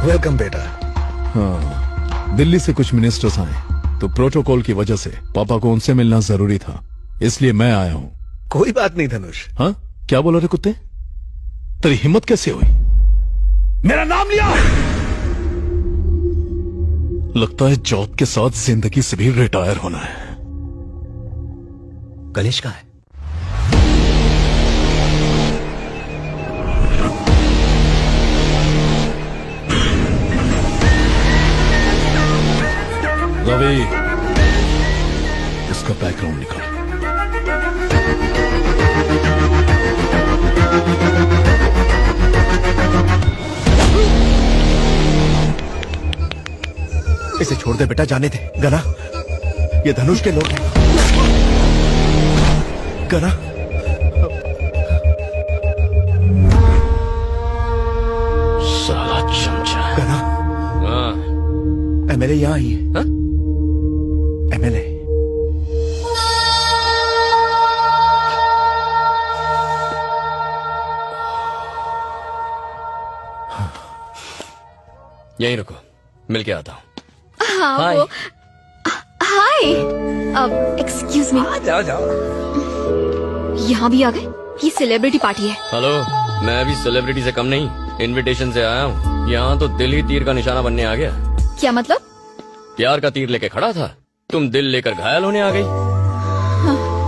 Welcome बेटा। हाँ, दिल्ली से कुछ मिनिस्टर्स आए तो प्रोटोकॉल की वजह से पापा को उनसे मिलना जरूरी था, इसलिए मैं आया हूँ। कोई बात नहीं धनुष। हाँ, क्या बोला रे कुत्ते? तेरी हिम्मत कैसे हुई? मेरा नाम लिया? लगता है जॉब के साथ जिंदगी से भी रिटायर होना है। कलेश कहाँ है? रवि, उसका बैकग्राउंड निकाल। इसे छोड़ दे बेटा, जाने दे। गना, ये धनुष के लोग हैं। गना, साला चमचा। गना, एमएलए यहाँ आई है। एमएलए। यहीं रुको, मिल के आता हूँ। हाँ, हाय। हाय। Excuse me. जाओ जाओ। यहाँ भी आ गए? ये सेलिब्रिटी पार्टी है। हेलो, मैं भी सेलिब्रिटी से कम नहीं, इनविटेशन से आया हूँ। यहाँ तो दिल ही तीर का निशाना बनने आ गया। क्या मतलब? प्यार का तीर लेके खड़ा था, तुम दिल लेकर घायल होने आ गई।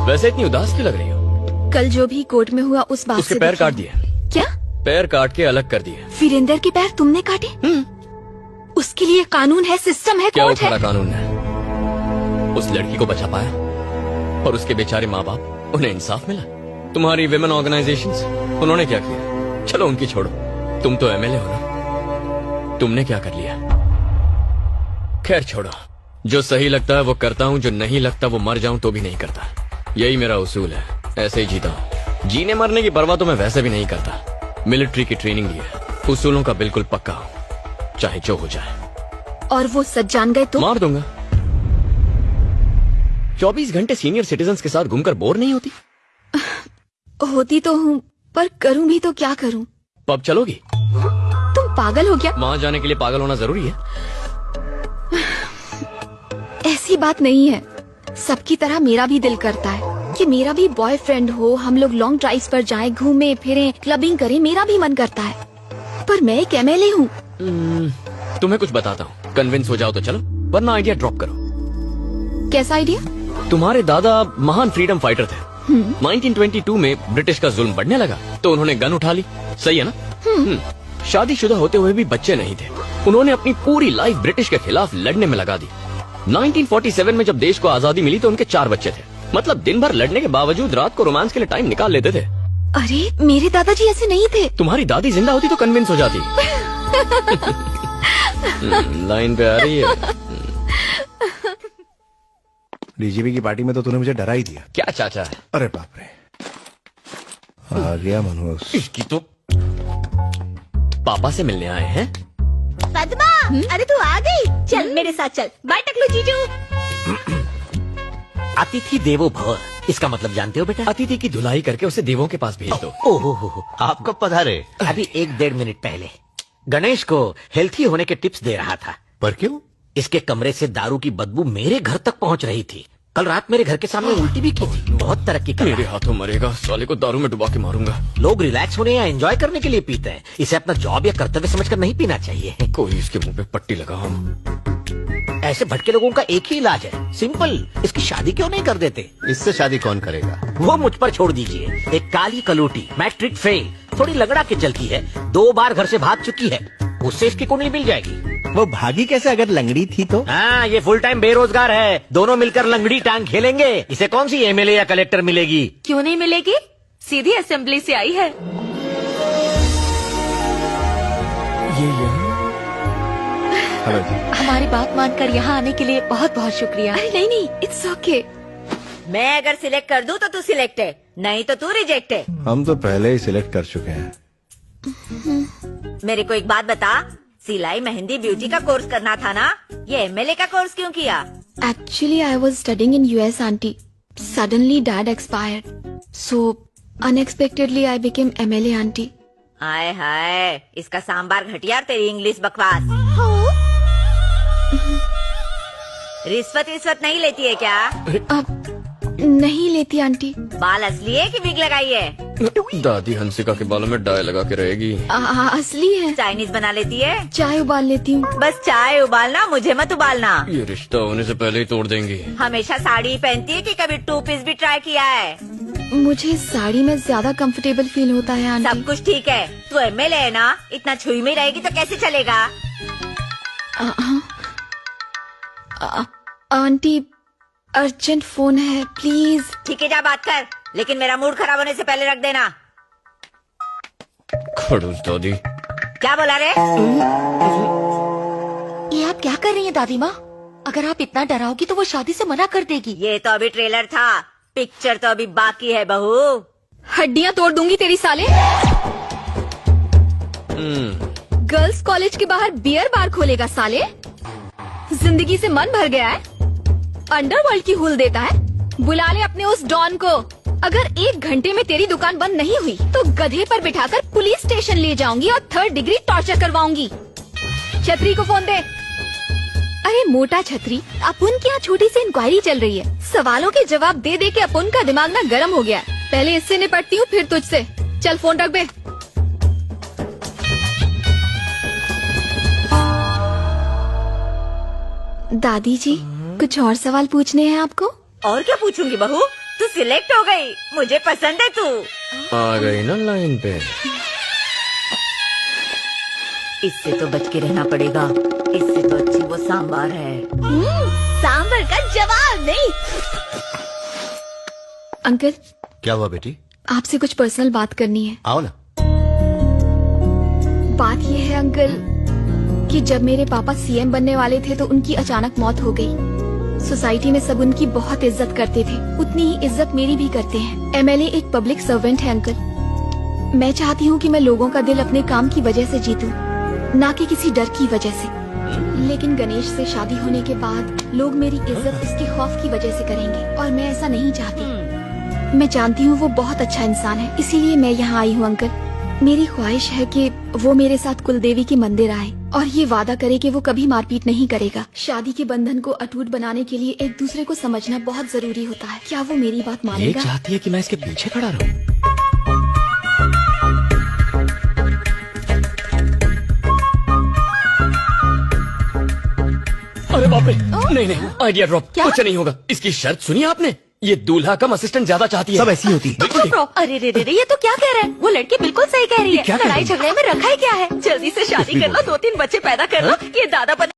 वैसे इतनी उदास क्यों लग रही हो? कल जो भी कोर्ट में हुआ उस बात उसके से पैर दुखी काट हूँ। दिए। क्या? पैर काट के अलग कर दिए। वीरेंद्र के पैर तुमने काटे? उसके लिए कानून है, सिस्टम है, क्या कोर्ट उखाड़ा है। कानून है? उस लड़की को बचा पाया और उसके बेचारे माँ बाप, उन्हें इंसाफ मिला। तुम्हारी विमेन ऑर्गेनाइजेशंस, उन्होंने क्या किया? चलो उनकी छोड़ो, तुम तो एमएलए हो ना, तुमने क्या कर लिया? खैर छोड़ो, जो सही लगता है वो करता हूँ, जो नहीं लगता वो मर जाऊं तो भी नहीं करता। यही मेरा उसूल है, ऐसे ही जीता हूँ। जीने मरने की परवाह तो मैं वैसे भी नहीं करता। मिलिट्री की ट्रेनिंग ली है, उसूलों का बिल्कुल पक्का हूँ, चाहे जो हो जाए। और वो सच जान गए तो? मार दूंगा। 24 घंटे सीनियर सिटीजन्स के साथ घूमकर बोर नहीं होती? होती तो हूँ, पर करूँ भी तो क्या करूँ? पब चलोगी? तुम पागल हो क्या? वहाँ जाने के लिए पागल होना जरूरी है? ऐसी बात नहीं है। सबकी तरह मेरा भी दिल करता है कि मेरा भी बॉयफ्रेंड हो, हम लोग लॉन्ग ड्राइव्स पर जाएं, घूमें फिरें, क्लबिंग करें, मेरा भी मन करता है। पर मैं एक एमएलए हूँ। तुम्हें कुछ बताता हूँ, कन्विंस हो जाओ तो चलो, वरना आइडिया ड्रॉप करो। कैसा आइडिया? तुम्हारे दादा महान फ्रीडम फाइटर थे। 1922 में ब्रिटिश का जुल्म बढ़ने लगा तो उन्होंने गन उठा ली, सही है ना? शादीशुदा होते हुए भी बच्चे नहीं थे। उन्होंने अपनी पूरी लाइफ ब्रिटिश के खिलाफ लड़ने में लगा दी। 1947 में जब देश को आजादी मिली तो उनके 4 बच्चे थे। मतलब दिन भर लड़ने के बावजूद रात को रोमांस के लिए टाइम निकाल लेते थे। अरे मेरे दादाजी ऐसे नहीं थे। तुम्हारी दादी जिंदा होती तो कन्विंस हो जाती। लाइन पे आ रही है। डीजीपी की पार्टी में तो तूने मुझे डरा ही दिया। क्या चाचा? अरे बाप रे, आ गया मनोज। इसकी तो पापा से मिलने आए हैं। पद्मा, अरे तू आ गई, चल मेरे साथ चल। बाय टकलू जीजू। अतिथि देवो भव, इसका मतलब जानते हो बेटा? अतिथि की धुलाई करके उसे देवों के पास भेज दो। ओहो, आप कब पधारे? अभी 1-1.5 मिनट पहले। गणेश को हेल्थी होने के टिप्स दे रहा था। पर क्यों? इसके कमरे से दारू की बदबू मेरे घर तक पहुंच रही थी। कल रात मेरे घर के सामने उल्टी भी की थी। बहुत तरक्की कर रहा मेरे है। हाथों मरेगा, साले को दारू में डुबा के मारूंगा। लोग रिलैक्स होने या एंजॉय करने के लिए पीते हैं, इसे अपना जॉब या कर्तव्य समझकर नहीं पीना चाहिए। कोई इसके मुंह पे पट्टी लगाओ। ऐसे भटके लोगों का एक ही इलाज है, सिंपल। इसकी शादी क्यों नहीं कर देते? इससे शादी कौन करेगा? वो मुझ पर छोड़ दीजिए। एक काली कलूटी, मैट्रिक फेल, थोड़ी लगड़ा के चलती है, 2 बार घर से भाग चुकी है, उससे इसकी कुंडली मिल जाएगी। वो भागी कैसे अगर लंगड़ी थी तो? हाँ, ये फुल टाइम बेरोजगार है, दोनों मिलकर लंगड़ी टांग खेलेंगे। इसे कौन सी एमएलए या कलेक्टर मिलेगी? क्यों नहीं मिलेगी? सीधी असेंबली से आई है। हेलो जी। हमारी बात मानकर यहाँ आने के लिए बहुत बहुत शुक्रिया। अरे नहीं नहीं, इट्स ओके। मैं अगर सिलेक्ट कर दूँ तो तू सिलेक्ट है, नहीं तो तू रिजेक्ट है। हम तो पहले ही सिलेक्ट कर चुके हैं। मेरे को एक बात बता, सिलाई मेहंदी ब्यूटी का कोर्स करना था ना, ये एमएलए का कोर्स क्यों किया? Actually, I was studying in US, auntie. Suddenly, dad expired. So, unexpectedly, I became MLA, auntie. हाय हाय, इसका सांबार घटिया और तेरी इंग्लिश बकवास। रिश्वत नहीं लेती है क्या? अब नहीं लेती आंटी। बाल असली है कि विग लगाई है? दादी हंसिका के बालों में डाई लगा के रहेगी। असली है। चाइनीज बना लेती है? चाय उबाल लेती हूँ। बस चाय उबालना, मुझे मत उबालना। ये रिश्ता होने से पहले ही तोड़ देंगी। हमेशा साड़ी ही पहनती है कि कभी 2 पीस भी ट्राई किया है? मुझे साड़ी में ज्यादा कंफर्टेबल फील होता है आंटी। सब कुछ ठीक है, तू एमएलए है ना, इतना छुई में रहेगी तो कैसे चलेगा? आंटी अर्जेंट फोन है, प्लीज। ठीक है, जा बात कर, लेकिन मेरा मूड खराब होने से पहले रख देना। खड़ूस दादी। क्या बोला रे? ये आप क्या कर रही हैं दादी माँ? अगर आप इतना डराओगी तो वो शादी से मना कर देगी। ये तो अभी ट्रेलर था, पिक्चर तो अभी बाकी है बहू। हड्डियां तोड़ दूंगी तेरी साले। गर्ल्स कॉलेज के बाहर बियर बार खोलेगा साले। जिंदगी से मन भर गया है, अंडरवर्ल्ड की हुल देता है। बुला ले अपने उस डॉन को। अगर 1 घंटे में तेरी दुकान बंद नहीं हुई तो गधे पर बिठाकर पुलिस स्टेशन ले जाऊंगी और 3rd डिग्री टॉर्चर करवाऊंगी। छतरी को फोन दे। अरे मोटा छतरी, अपुन की यहाँ छोटी सी इंक्वायरी चल रही है। सवालों के जवाब दे दे के अपुन का दिमाग ना गर्म हो गया है। पहले इससे निपटती हूँ, फिर तुझसे। चल फोन रख बे। दादी जी, कुछ और सवाल पूछने हैं आपको? और क्या पूछूंगी बहू, तू सिलेक्ट हो गई, मुझे पसंद है तू। आ गई ना लाइन पे। इससे तो बच के रहना पड़ेगा, इससे तो अच्छी वो सांबार है। सांबर का जवाब नहीं। अंकल, क्या हुआ बेटी? आपसे कुछ पर्सनल बात करनी है। आओ ना। बात ये है अंकल कि जब मेरे पापा सीएम बनने वाले थे तो उनकी अचानक मौत हो गई। सोसाइटी में सब उनकी बहुत इज्जत करते थे, उतनी ही इज्जत मेरी भी करते हैं। एमएलए एक पब्लिक सर्वेंट है अंकल। मैं चाहती हूँ कि मैं लोगों का दिल अपने काम की वजह से जीतूं, ना कि किसी डर की वजह से। लेकिन गणेश से शादी होने के बाद लोग मेरी इज्जत उसके खौफ की वजह से करेंगे और मैं ऐसा नहीं चाहती। मैं जानती हूँ वो बहुत अच्छा इंसान है, इसीलिए मैं यहाँ आई हूँ अंकल। मेरी ख्वाहिश है कि वो मेरे साथ कुलदेवी के मंदिर आए और ये वादा करे कि वो कभी मारपीट नहीं करेगा। शादी के बंधन को अटूट बनाने के लिए एक दूसरे को समझना बहुत जरूरी होता है। क्या वो मेरी बात ये मानेगा? चाहती है कि मैं इसके पीछे खड़ा रहूं। अरे बाप रे, नहीं नहीं, आइडिया ड्रॉप। कुछ नहीं होगा। इसकी शर्त सुनी आपने? ये दूल्हा कम असिस्टेंट ज्यादा चाहती है। सब ऐसी होती है। अरे रे रे रे, ये तो क्या कह रहा है? वो लड़की बिल्कुल सही कह रही है। क्या कह रही लड़ाई है? झगड़े में रखा ही क्या है? जल्दी से शादी कर लो, 2-3 बच्चे पैदा कर लो, ये दादा बने।